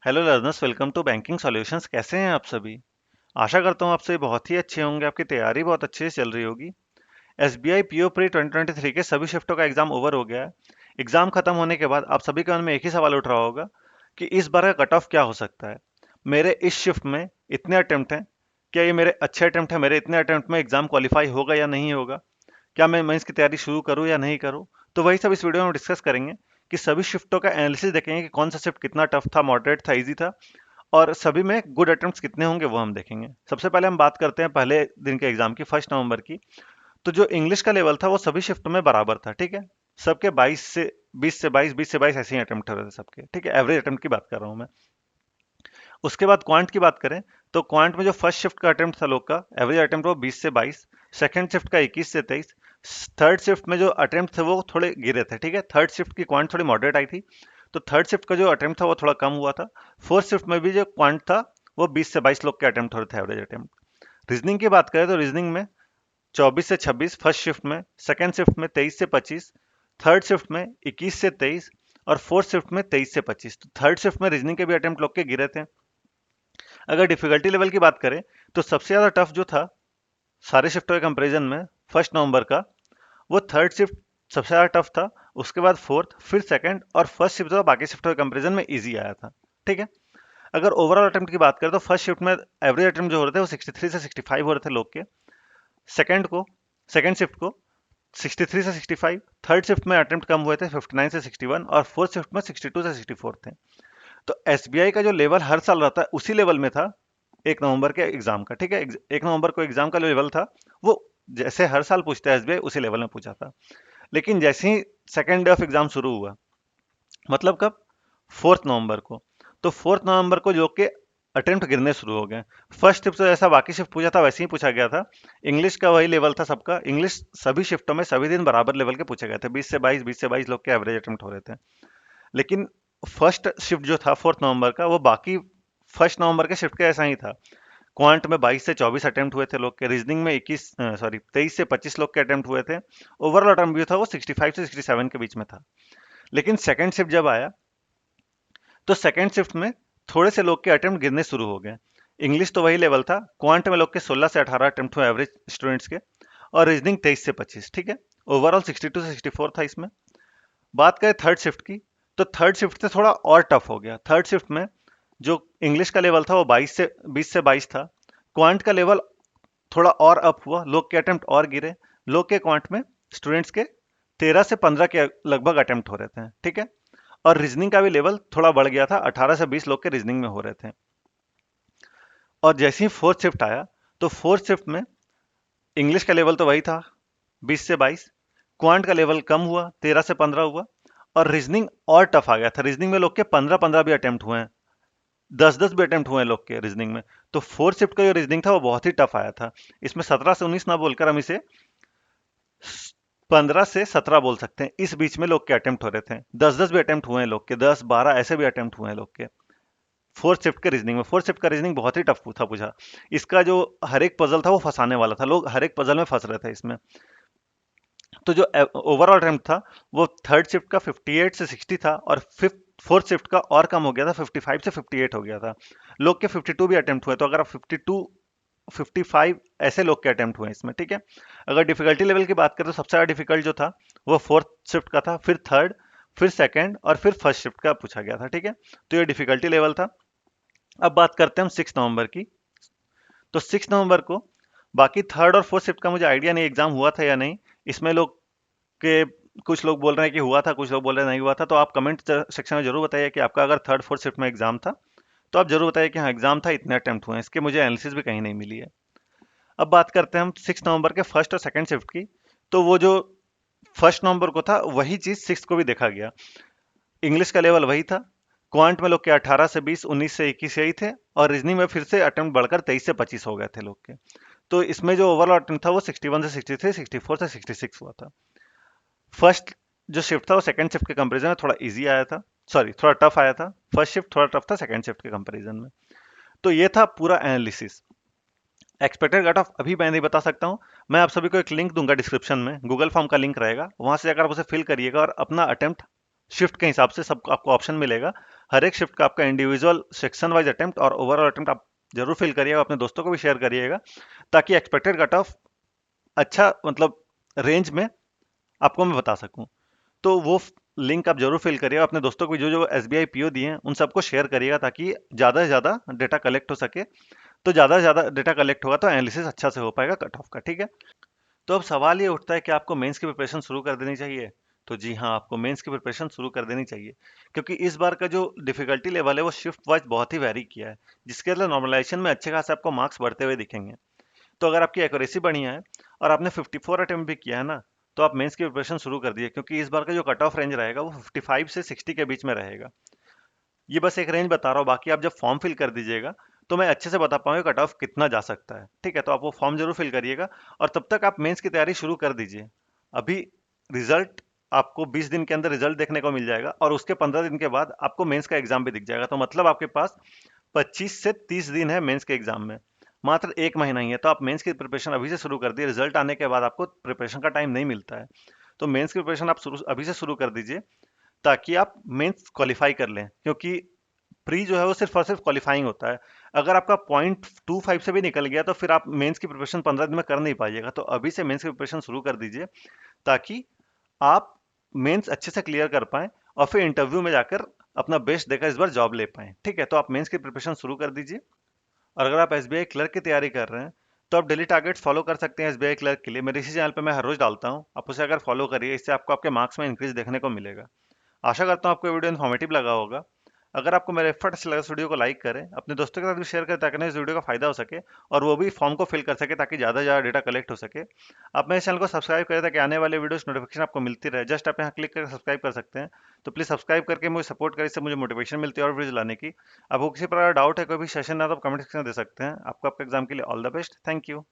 Hello learners, welcome to banking solutions. कैसे हैं आप सभी? आशा करता हूँ आप सभी बहुत ही अच्छे होंगे। आपकी तैयारी बहुत अच्छे से चल रही होगी। एसबीआई पीओ प्री 2023 के सभी शिफ्टों का एग्जाम ओवर हो गया है। एग्जाम खत्म होने के बाद आप सभी के मन में एक ही सवाल उठ रहा होगा कि इस बार का कट ऑफ क्या हो सकता है। मेरे इस शिफ्ट में इतने अटेम्प्ट हैं, क्या ये मेरे अच्छे अटेम्प्ट हैं? मेरे इतने अटेम्प्ट में एग्जाम क्वालिफाई होगा या नहीं होगा? क्या मैं इसकी तैयारी शुरू करूँ या नहीं करूँ? तो वही सब इस वीडियो में हम डिस्कस करेंगे कि सभी शिफ्टों का एनालिसिस देखेंगे कि कौन सा शिफ्ट कितना टफ था, मॉडरेट था, इजी था, और सभी में गुड अटेम्प्ट्स कितने होंगे वो हम देखेंगे। सबसे पहले हम बात करते हैं पहले दिन के एग्जाम की, 1 नवंबर की। तो जो इंग्लिश का लेवल था वो सभी शिफ्ट में बराबर था, ठीक है। सबके 22 से 22 ऐसे ही अटेम्प्ट हो रहे थे सबके, ठीक है। एवरेज अटेम्प्ट की बात कर रहा हूँ मैं। उसके बाद क्वांट की बात करें तो क्वांट में जो फर्स्ट शिफ्ट का अटेम्प्ट था लोग का एवरेज अटेम्प्ट वो 20 से 22, सेकंड शिफ्ट का 21 से 23, थर्ड शिफ्ट में जो अटेम्प्ट थे वो थोड़े गिरे थे, ठीक है। थर्ड शिफ्ट की क्वांट थोड़ी मॉडरेट आई थी, तो थर्ड शिफ्ट का जो अटेम्प्ट था वो थोड़ा कम हुआ था। फोर्थ शिफ्ट में भी जो क्वांट था वो 20 से 22 लोग के अटेम्प्ट हो रहे थे, एवरेज अटेम्प्ट। रीजनिंग की बात करें तो रीजनिंग में 24 से 26 फर्स्ट शिफ्ट में, सेकंड शिफ्ट में 23 से 25, थर्ड शिफ्ट में 21 से 23, और फोर्थ शिफ्ट में 23 से 25। तो थर्ड शिफ्ट में रीजनिंग के भी अटेम्प्ट लोग के गिरे थे। अगर डिफिकल्टी लेवल की बात करें तो सबसे ज़्यादा टफ जो था सारे शिफ्टों के कंपैरिजन में 1 नवंबर का, वो थर्ड शिफ्ट सबसे ज़्यादा टफ था। उसके बाद फोर्थ, फिर सेकंड, और फर्स्ट शिफ्ट जो बाकी शिफ्टों के कंपैरिजन में इजी आया था, ठीक है। अगर ओवरऑल अटेम्प्ट की बात करें तो फर्स्ट शिफ्ट में एवरेज अटेम्प्ट जो हो रहे थे वो 63 से 65 हो रहे थे लोग के। सेकंड को सेकंड शिफ्ट को 63 से 65, थर्ड शिफ्ट में अटेम्प्ट कम हुए थे 59 से 61, और फोर्थ शिफ्ट में 62 से 64 थे। तो एसबीआई का जो लेवल हर साल रहता है उसी लेवल में था 1 नवंबर के एग्जाम का, ठीक है। 1 नवंबर को एग्जाम का लेवल था वो जैसे हर साल पूछता है एसबीआई उसी लेवल में पूछा था। लेकिन जैसे ही सेकेंड डे ऑफ एग्जाम शुरू हुआ, मतलब कब? 4 नवंबर को। तो 4 नवंबर को लोग के अटेम्प्ट गिरने शुरू हो गए। फर्स्ट शिफ्ट तो जैसा बाकी शिफ्ट पूछा था वैसे ही पूछा गया था। इंग्लिश का वही लेवल था सबका। इंग्लिश सभी शिफ्टों में सभी दिन बराबर लेवल के पूछे गए थे, 20 से 22 लोग के एवरेज अटेम्प्ट हो रहे थे। लेकिन फर्स्ट शिफ्ट जो था 4 नवंबर का वो बाकी 1 नवंबर के शिफ्ट के ऐसा ही था। क्वांट में 22 से 24 अटेम्प्ट हुए थे लोग के। रीजनिंग में 23 से 25 लोग के अटेम्प्ट हुए थे। ओवरऑल अटेम्प्ट भी था वो 65 से 67 के बीच में था। लेकिन सेकंड शिफ्ट जब आया तो सेकंड शिफ्ट में थोड़े से लोग के अटेम्प्ट गिरने शुरू हो गए। इंग्लिश तो वही लेवल था। क्वांट में लोग के 16 से 18 अटेम्प्ट हुए एवरेज स्टूडेंट्स के, और रीजनिंग 23 से 25, ठीक है। ओवरऑल 62 से 64 था इसमें। बात करें थर्ड शिफ्ट की, तो थर्ड शिफ्ट से थोड़ा और टफ हो गया। थर्ड शिफ्ट में जो इंग्लिश का लेवल था वो 20 से 22 था। क्वांट का लेवल थोड़ा और अप हुआ, लोग के अटेम्प्ट और गिरे। लोग के क्वांट में स्टूडेंट्स के 13 से 15 के लगभग अटेम्प्ट हो रहे थे, ठीक है। और रीजनिंग का भी लेवल थोड़ा बढ़ गया था, 18 से 20 लोग के रीजनिंग में हो रहे थे। और जैसे ही फोर्थ शिफ्ट आया तो फोर्थ शिफ्ट में इंग्लिश का लेवल तो वही था, 20 से 22। क्वांट का लेवल कम हुआ, 13 से 15 हुआ। और रीजनिंग और टफ आ गया था। रीजनिंग में लोग के 15 15 भी अटेम्प्ट हुए हैं, 10 10 भी अटेम्प्ट हुए हैं लोग के रीजनिंग में। तो फोर्थ शिफ्ट का जो रीजनिंग था वो बहुत ही टफ आया था। इसमें 17 से 19 ना बोलकर हम इसे 15 से 17 बोल सकते हैं। इस बीच में लोग के अटेम्प्ट हो रहे थे, 10 10 भी अटेम्प्ट हुए हैं लोग के, 10 12 ऐसे भी अटेम्प्ट हुए हैं लोग के फोर्थ शिफ्ट के रीजनिंग में। फोर्थ शिफ्ट का रीजनिंग बहुत ही टफ था पूछा। इसका जो हर एक पजल था वो फंसाने वाला था, लोग हर एक पजल में फंस रहे थे इसमें। तो जो ओवरऑल अटेम्प्ट था वो थर्ड शिफ्ट का 58 से 60 था, और फिफ्थ फोर्थ शिफ्ट का और कम हो गया था, 55 से 58 हो गया था। लोग के 52 भी अटेम्प्ट हुए। तो अगर आप 52 55 ऐसे लोग के अटेम्प्ट हुए इसमें, ठीक है। अगर डिफिकल्टी लेवल की बात करें तो सबसे ज़्यादा डिफिकल्ट जो था वो फोर्थ शिफ्ट का था, फिर थर्ड, फिर सेकंड, और फिर फर्स्ट शिफ्ट का पूछा गया था, ठीक है। तो ये डिफिकल्टी लेवल था। अब बात करते हैं हम 6 नवंबर की। तो 6 नवंबर को बाकी थर्ड और फोर्थ शिफ्ट का मुझे आइडिया नहीं एग्जाम हुआ था या नहीं। इसमें लोग के कुछ लोग बोल रहे हैं कि हुआ था, कुछ लोग बोल रहे हैं नहीं हुआ था। तो आप कमेंट सेक्शन में जरूर बताइए कि आपका अगर थर्ड फोर्थ शिफ्ट में एग्जाम था तो आप जरूर बताइए कि हाँ एग्जाम था, इतने अटेम्प्ट हुए हैं। इसके मुझे एनालिसिस भी कहीं नहीं मिली है। अब बात करते हैं हम 6 नवंबर के फर्स्ट और सेकंड शिफ्ट की। तो वो जो 1 नवंबर को था वही चीज सिक्स को भी देखा गया। इंग्लिश का लेवल वही था। क्वांट में लोग के 18 से 20, 19 से 21 यही थे। और रीजनिंग में फिर से अटेम्प्ट बढ़कर 23 से 25 हो गए थे लोग के। तो इसमें जो ओवरऑल अटेम्प्ट था वो 61 से 63, 64 से 66 हुआ था। फर्स्ट जो शिफ्ट था वो सेकंड शिफ्ट के कंपैरिजन में थोड़ा इजी आया था, सॉरी थोड़ा टफ आया था। फर्स्ट शिफ्ट थोड़ा टफ था सेकंड शिफ्ट के कंपैरिजन में। तो ये था पूरा एनालिसिस। एक्सपेक्टेड कट ऑफ अभी मैं नहीं बता सकता हूँ। मैं आप सभी को एक लिंक दूंगा डिस्क्रिप्शन में, गूगल फॉर्म का लिंक रहेगा, वहां से जाकर आप उसे फिल करिएगा और अपना अटेम्प्ट शिफ्ट के हिसाब से सब आपको ऑप्शन मिलेगा। हर एक शिफ्ट का आपका इंडिविजुअल सेक्शन वाइज अटेम्प्ट और ओवरऑल अटेम्प्ट आप जरूर फिल करिएगा, अपने दोस्तों को भी शेयर करिएगा, ताकि एक्सपेक्टेड कट ऑफ अच्छा मतलब रेंज में आपको मैं बता सकूं। तो वो लिंक आप जरूर फिल करिएगा, अपने दोस्तों को जो जो एसबीआई पीओ दिए हैं उन सबको शेयर करिएगा, ताकि ज़्यादा से ज़्यादा डेटा कलेक्ट हो सके। तो ज़्यादा से ज़्यादा डेटा कलेक्ट होगा तो एनालिसिस अच्छा से हो पाएगा कट ऑफ का, ठीक है। तो अब सवाल ये उठता है कि आपको मेंस की प्रिपरेशन शुरू कर देनी चाहिए। तो जी हाँ, आपको मेंस की प्रिपरेशन शुरू कर देनी चाहिए, क्योंकि इस बार का जो डिफिकल्टी लेवल है वो शिफ्ट वाइज बहुत ही वैरी किया है, जिसके अंदर नॉर्मलाइजेशन में अच्छे खासे आपको मार्क्स बढ़ते हुए दिखेंगे। तो अगर आपकी एक्यूरेसी बढ़िया है और आपने 54 अटेम्प्ट भी किया है ना, तो आप मेंस की प्रिपरेशन शुरू कर दिए, क्योंकि इस बार का जो कट ऑफ रेंज रहेगा वो 55 से 60 के बीच में रहेगा। ये बस एक रेंज बता रहा हूँ, बाकी आप जब फॉर्म फिल कर दीजिएगा तो मैं अच्छे से बता पाऊंगा कट ऑफ कितना जा सकता है, ठीक है। तो आप वो फॉर्म जरूर फिल करिएगा, और तब तक आप मेंस की तैयारी शुरू कर दीजिए। अभी रिजल्ट आपको 20 दिन के अंदर रिजल्ट देखने को मिल जाएगा, और उसके 15 दिन के बाद आपको मेंस का एग्जाम भी दिख जाएगा। तो मतलब आपके पास 25 से 30 दिन है मेंस के एग्जाम में, मात्र एक महीना ही है। तो आप मेंस की प्रिपरेशन अभी से शुरू कर दिए, रिजल्ट आने के बाद आपको प्रिपरेशन का टाइम नहीं मिलता है। तो मेंस की प्रिपरेशन आप अभी से शुरू कर दीजिए, ताकि आप मेंस क्वालिफाई कर लें, क्योंकि प्री जो है वो सिर्फ और सिर्फ क्वालिफाइंग होता है। अगर आपका 0.25 से भी निकल गया तो फिर आप मेंस की प्रिपरेशन 15 दिन में कर नहीं पाइएगा। तो अभी से मेंस की प्रिपरेशन शुरू कर दीजिए, ताकि आप मेंस अच्छे से क्लियर कर पाएं और फिर इंटरव्यू में जाकर अपना बेस्ट देकर इस बार जॉब ले पाएं, ठीक है। तो आप मेंस की प्रिपरेशन शुरू कर दीजिए। और अगर आप एसबीआई क्लर्क की तैयारी कर रहे हैं तो आप डेली टारगेट्स फॉलो कर सकते हैं एसबीआई क्लर्क के लिए। मेरे इसी चैनल पे मैं हर रोज डालता हूँ, आप उसे अगर फॉलो करिए, इससे आपको आपके मार्क्स में इंक्रीज देखने को मिलेगा। आशा करता हूँ आपको ये वीडियो इन्फॉर्मेटिव लगा होगा। अगर आपको मेरे एफर्ट अच्छा लगा इस वीडियो को लाइक करें, अपने दोस्तों के साथ भी शेयर करें, ताकि उन्हें इस वीडियो का फायदा हो सके और वो भी फॉर्म को फिल कर सके, ताकि ज़्यादा से ज़्यादा डेटा कलेक्ट हो सके। आप मेरे चैनल को सब्सक्राइब करें, ताकि आने वाले वीडियोस नोटिफिकेशन आपको मिलती रहे। जस्ट आप यहाँ क्लिक करके सब्सक्राइब कर सकते हैं। तो प्लीज़ सब्सक्राइब करके मुझे सपोर्ट करें, इससे मुझे मोटिवेशन मिलती है और वीडियोज लाने की। आपको किसी प्रकार डाउट है, कोई भी सेशन है, तो आप कमेंट सेक्शन में दे सकते हैं। आपको आपके एग्जाम के लिए all the best. Thank you.